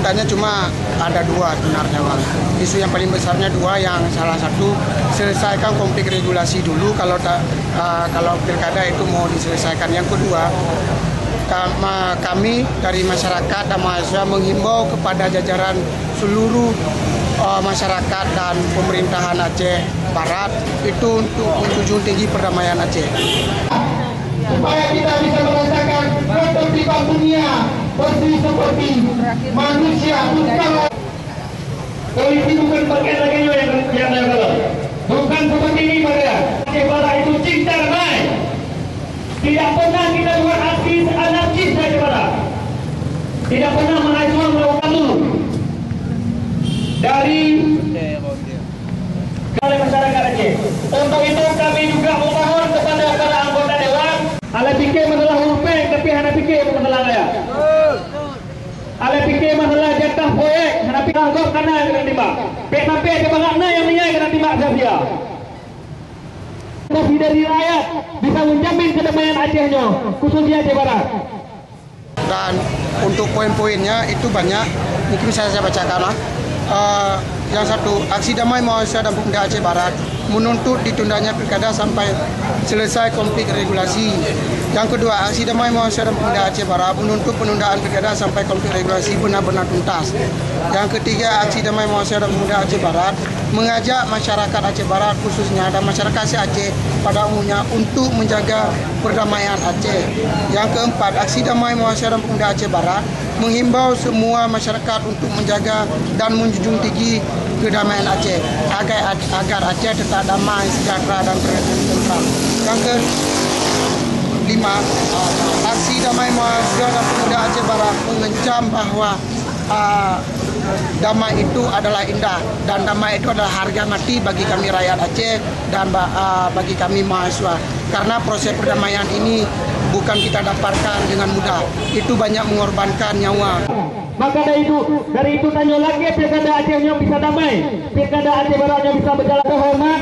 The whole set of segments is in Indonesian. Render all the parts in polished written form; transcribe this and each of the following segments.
ditundanya cuma ada dua sebenarnya, Bang. Isu yang paling besarnya dua, yang salah satu selesaikan konflik regulasi dulu kalau pilkada itu mau diselesaikan. Yang kedua, kami dari masyarakat dan mahasiswa menghimbau kepada jajaran seluruh masyarakat dan pemerintahan Aceh Barat itu untuk menjunjung tinggi perdamaian Aceh. Supaya kita bisa merasakan ketertiban dunia bersih seperti manusia utama. Polisi bukan bagian lagi yang kalau bukan seperti ini pada Aceh Barat itu cinta damai. Tidak pernah kita buat aksi anarkis Aceh Barat. Tidak pernah mahasiswa melakukan itu. Dari oleh masyarakat Aceh. Untuk itu kami juga memohon kepada para anggota dewan, ala fikir masalah hurufeng tapi hana fikir masalah saya. Ala fikir masalah jatah proyek hana fikir anggap kana kena timbak. Pek sampai ke bangakna yang nilai kena timbak sia-sia. Tapi dari rakyat bisa menjamin kedamaian Acehnya, khususnya Aceh Barat. Dan untuk poin-poinnya itu banyak, mungkin saya bacakan lah. Yang satu, aksi damai mahasiswa dan pemuda Aceh Barat menuntut ditundanya pilkada sampai selesai konflik regulasi. Yang kedua, aksi damai mahasiswa dan pemuda Aceh Barat menuntut penundaan pilkada sampai konflik regulasi benar-benar tuntas. Yang ketiga, aksi damai mahasiswa dan pemuda Aceh Barat mengajak masyarakat Aceh Barat khususnya dan masyarakat Aceh pada umumnya untuk menjaga perdamaian Aceh. Yang keempat, aksi damai mahasiswa dan pemuda Aceh Barat menghimbau semua masyarakat untuk menjaga dan menjunjung tinggi kedamaian Aceh agar Aceh tetap damai, sejahtera dan tentram. Yang kelima, aksi damai mahasiswa dan pemuda Aceh Barat mengencam bahwa damai itu adalah indah dan damai itu adalah harga mati bagi kami rakyat Aceh dan bagi kami mahasiswa. Karena proses perdamaian ini bukan kita dapatkan dengan mudah. Itu banyak mengorbankan nyawa. Maka dari itu tanya lagi pilkada Acehnya bisa damai, pilkada Aceh Baratnya bisa berjalan terhormat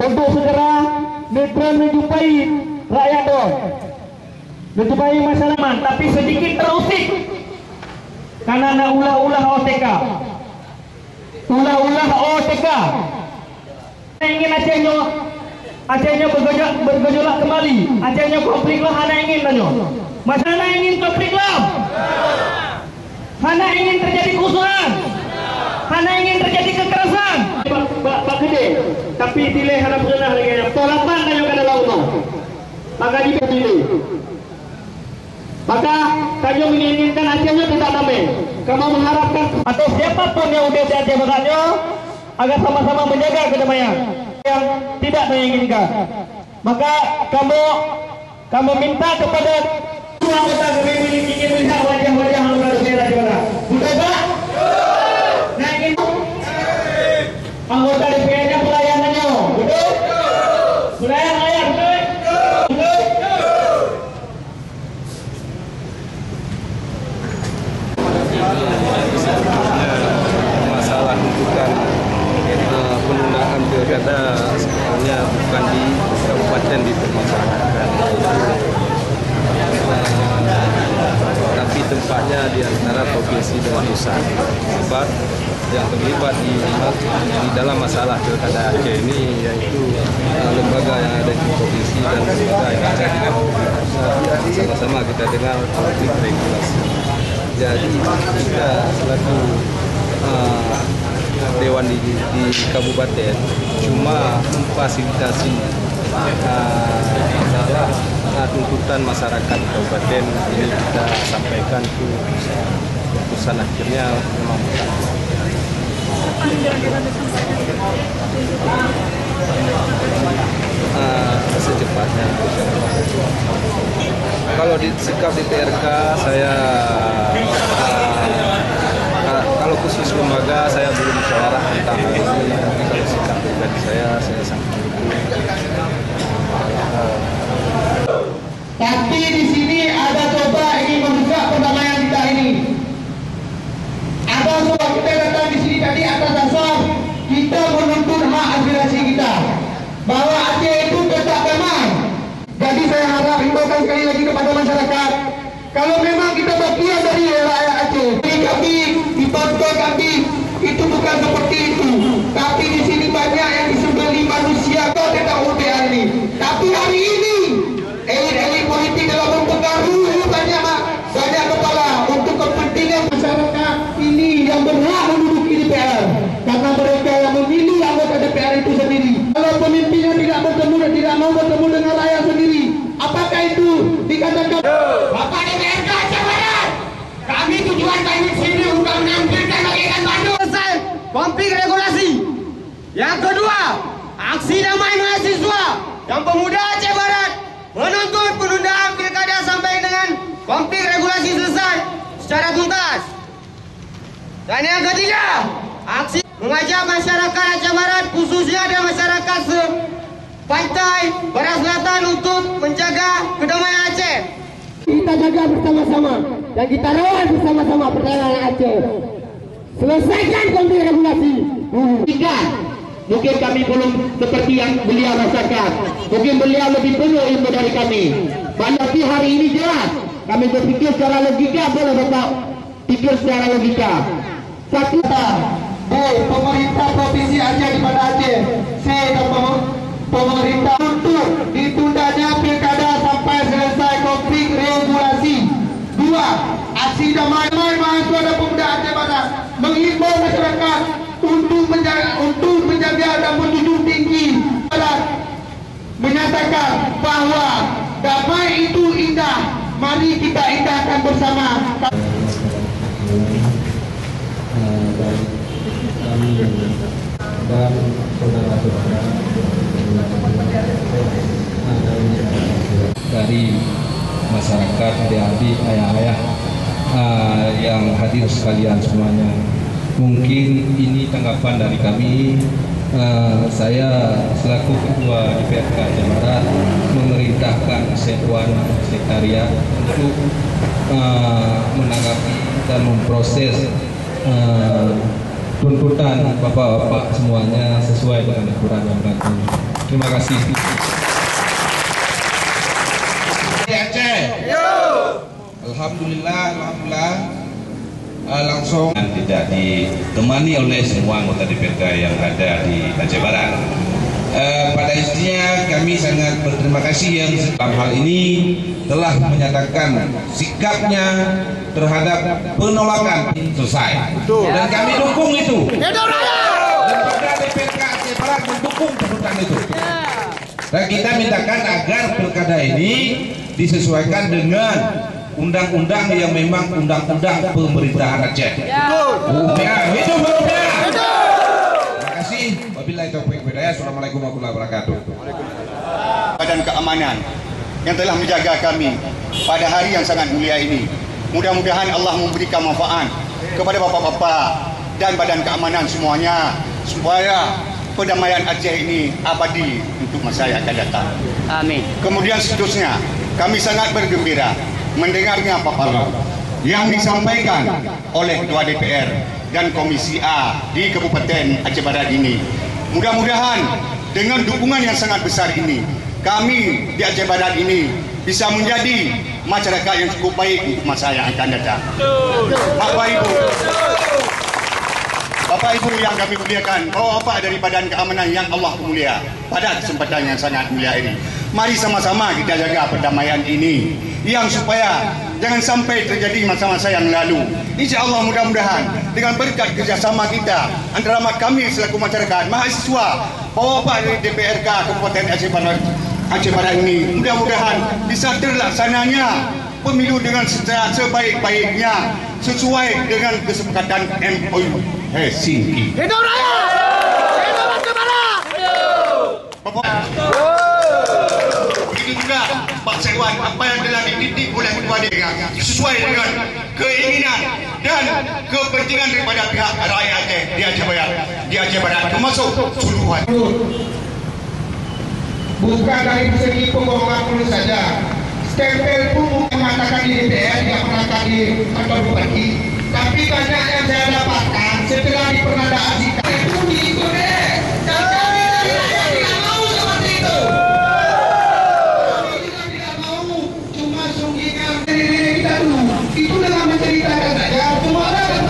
untuk segera menjumpai rakyat dong, menjumpai masyarakat, tapi sedikit terusik karena ada ulah-ulah OTK, ingin Acehnya bergejolak kembali, Acehnya konflik lah, hana ingin tanya, masyarakat ingin konflik lah. Hana ingin terjadi kerusuhan, hana ingin terjadi kekerasan. Pak Gede, tapi pilih harap pernah lagi. Tolapan kayu kada laut no. Maka jika pilih, maka kayu menginginkan Acehnya tidak damai. Kamu mengharapkan atau siapapun yang udah di Aceh Baratnya agar sama-sama menjaga kedamaian yang tidak menginginkan. Maka kamu minta kepada semua anggota kami ingin melihat wajah-wajah anggota DPR Aceh Barat. Betul tak? Nah ingin anggota DPR-nya pelayanannya, betul? Pelayan rakyat, betul? Masalah tuntutan penundaan pilkada sebenarnya bukan di kabupaten dipermasalahkan, tapi tempatnya di antara provinsi dengan Nusa. Sebab yang terlibat di dalam masalah pilkada Aceh ini yaitu lembaga yang ada di provinsi dan lembaga yang ada di pusat. Sama-sama kita dengar konflik regulasi. Jadi kita selaku dewan di kabupaten cuma memfasilitasi masalah tuntutan masyarakat kabupaten ini kita sampaikan ke keputusan akhirnya memang secepatnya. Kalau di sikap di PRK saya kalau khusus lembaga saya belum musyawarah tentang hal ini, tapi kalau sikap pribadi saya sangat mendukung. Tapi di sini ada coba ingin membuka perdamaian kita ini. Ada sebab kita datang di sini tadi atas dasar kita menuntut hak aspirasi kita bahwa Aceh itu tetap damai. Jadi saya harap himbaukan sekali lagi kepada masyarakat, kalau memang kita bagian dari rakyat Aceh, kami, di Bangkok kami, itu bukan seperti itu. Tapi di sini banyak yang disembeli manusia kau tentang UTR ini. Tapi hari ini elit-elit politik dalam mempengaruhi banyak kepala untuk kepentingan masyarakat ini yang berhak menduduki DPR, karena mereka yang memilih anggota DPR itu sendiri. Kalau pemimpinnya tidak bertemu dan tidak mau bertemu dengan rakyat sendiri, apakah itu dikatakan Bapak DPRK Aceh Barat? Kami tujuan kami sini untuk menampilkan bagian Bandung. Selesai konflik regulasi. Yang kedua, aksi damai mahasiswa dan pemuda Aceh Barat menuntut penundaan pilkada sampai dengan konflik regulasi selesai secara tuntas. Dan yang ketiga, aksi mengajak masyarakat Aceh Barat khususnya dan masyarakat sepantai Barat Selatan untuk menjaga kedamaian Aceh. Kita jaga bersama-sama dan kita rawat bersama-sama perdagangan Aceh. Selesaikan konflik regulasi. Mungkin kami belum seperti yang beliau rasakan. Mungkin beliau lebih penuh ilmu dari kami. Tapi hari ini jelas kami berpikir secara logika, boleh Bapak pikir secara logika. Satu, pemerintah provinsi Aceh di mana Aceh, pemerintah untuk ditundanya pilkada sampai selesai konflik regulasi. Dua, aksi damai mahasiswa dan pemuda Aceh Barat menghimbau masyarakat untuk menjaga dan menjunjung tinggi, menyatakan bahwa damai itu indah. Mari kita indahkan bersama. Kami dan saudara-saudara dari masyarakat, adik-adik, ayah-ayah yang hadir sekalian semuanya. Mungkin ini tanggapan dari kami. Saya selaku Ketua DPRK Aceh Barat memerintahkan Satuan Sekretariat untuk menanggapi dan memproses tuntutan bapak-bapak semuanya sesuai dengan aturan yang berlaku. Terima kasih. Aceh. Alhamdulillah, langsung tidak ditemani oleh semua anggota DPRK yang ada di Aceh Barat. Pada intinya kami sangat berterima kasih yang dalam hal ini telah menyatakan sikapnya terhadap penolakan selesai. Dan kami dukung itu. Dan pada DPRK Aceh Barat mendukung tuntutan itu. Dan kita mintakan agar pilkada ini disesuaikan dengan undang-undang yang memang undang-undang pemerintahan Aceh. Ya, hidup berubah. Terima kasih. Wabillahi taufiq wal hidayah. Assalamualaikum warahmatullahi wabarakatuh. Badan keamanan yang telah menjaga kami pada hari yang sangat mulia ini. Mudah-mudahan Allah memberikan manfaat kepada bapak-bapak dan badan keamanan semuanya, supaya perdamaian Aceh ini abadi untuk masa yang akan datang. Amin. Kemudian seterusnya, kami sangat bergembira mendengarnya paparan yang disampaikan oleh Ketua DPR dan Komisi A di Kabupaten Aceh Barat ini. Mudah-mudahan dengan dukungan yang sangat besar ini, kami di Aceh Barat ini bisa menjadi masyarakat yang cukup baik untuk masa yang akan datang. Bapak Ibu yang kami muliakan, Bapak dari Badan Keamanan yang Allah mulia, pada kesempatan yang sangat mulia ini, mari sama-sama kita jaga perdamaian ini, yang supaya jangan sampai terjadi masa-masa yang lalu. Insya Allah mudah-mudahan dengan berkat kerjasama kita antara kami selaku masyarakat, mahasiswa, Bapak dari DPRK Kabupaten Aceh Barat ini, mudah-mudahan bisa terlaksananya pemilu dengan secara sebaik-baiknya sesuai dengan kesepakatan MOU Helsinki. Hidup rakyat! Hidup Aceh Barat! Begitu juga Pak Sekwan, apa yang telah dididik oleh Ketua DPR sesuai dengan keinginan dan kepentingan daripada pihak rakyat Aceh di Aceh Barat termasuk seluruh. Bukan dari segi pembohongan pun saja. Stempel pun bukan mengatakan di DPR, tidak mengatakan di kantor bupati. Tapi banyak yang saya dapatkan setelah dipernadaan itu diikut deh. Dan kami dari rakyat tidak mau seperti itu. Kami juga tidak mau cuma sungkingan diri kita dulu. Itu dengan menceritakan saja semua orang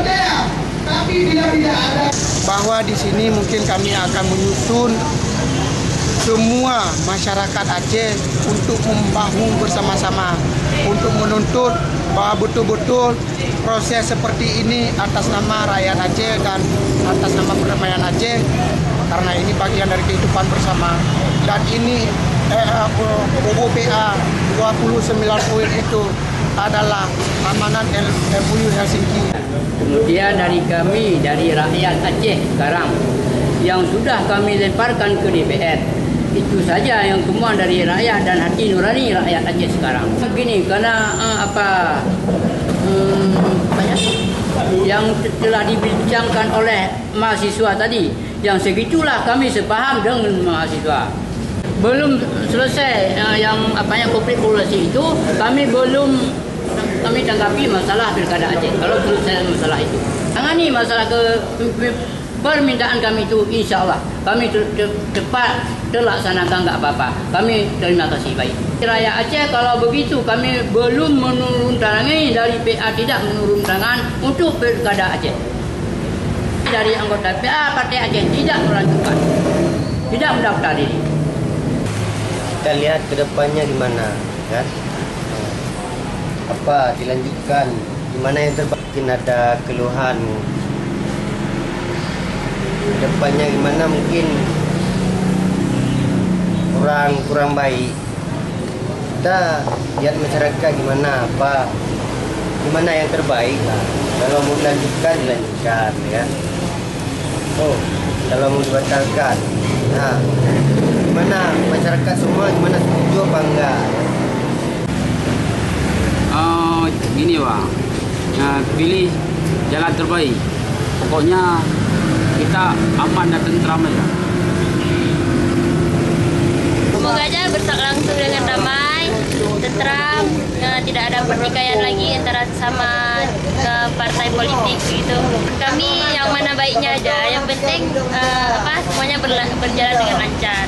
kami akan menyusun semua masyarakat Aceh untuk membahu bersama-sama untuk menuntut bahwa betul-betul proses seperti ini atas nama rakyat Aceh dan atas nama perdamaian Aceh, karena ini bagian dari kehidupan bersama. Dan ini OPA 29 poin itu adalah amanat MOU Helsinki. Kemudian dari kami, dari rakyat Aceh sekarang yang sudah kami lemparkan ke DPR, itu saja yang semua dari rakyat dan hati nurani rakyat Aceh sekarang. Begini, karena yang telah dibincangkan oleh mahasiswa tadi, yang segitulah kami sepaham dengan mahasiswa. Belum selesai konflik populasi itu, kami tanggapi masalah pilkada Aceh. Kalau selesai masalah itu, tangani masalah permintaan kami itu, insya Allah kami cepat terlaksanakan, nggak apa-apa. Kami terima kasih baik. Rakyat Aceh kalau begitu kami belum menurun tangan dari PA, tidak menurun tangan untuk pilkada Aceh. Dari anggota PA Partai Aceh tidak melanjutkan, tidak mendaftar diri. Kita lihat ke depannya gimana, kan? Apa dilanjutkan? Gimana yang terbaik? Mungkin ada keluhan. Ke depannya gimana? Mungkin kurang baik. Kita lihat masyarakat gimana, gimana yang terbaik lah. Kalau mau dilanjutkan, ya. Oh, kalau mau dibatalkan, nah, gimana masyarakat semua, gimana setuju apa enggak? Gini Bang, pilih jalan terbaik. Pokoknya kita aman dan tentram aja. Semoga aja berlangsung dengan damai, tentram, tidak ada pertikaian lagi antara sama partai politik gitu. Kami yang mana baiknya aja, yang penting semuanya berjalan dengan lancar.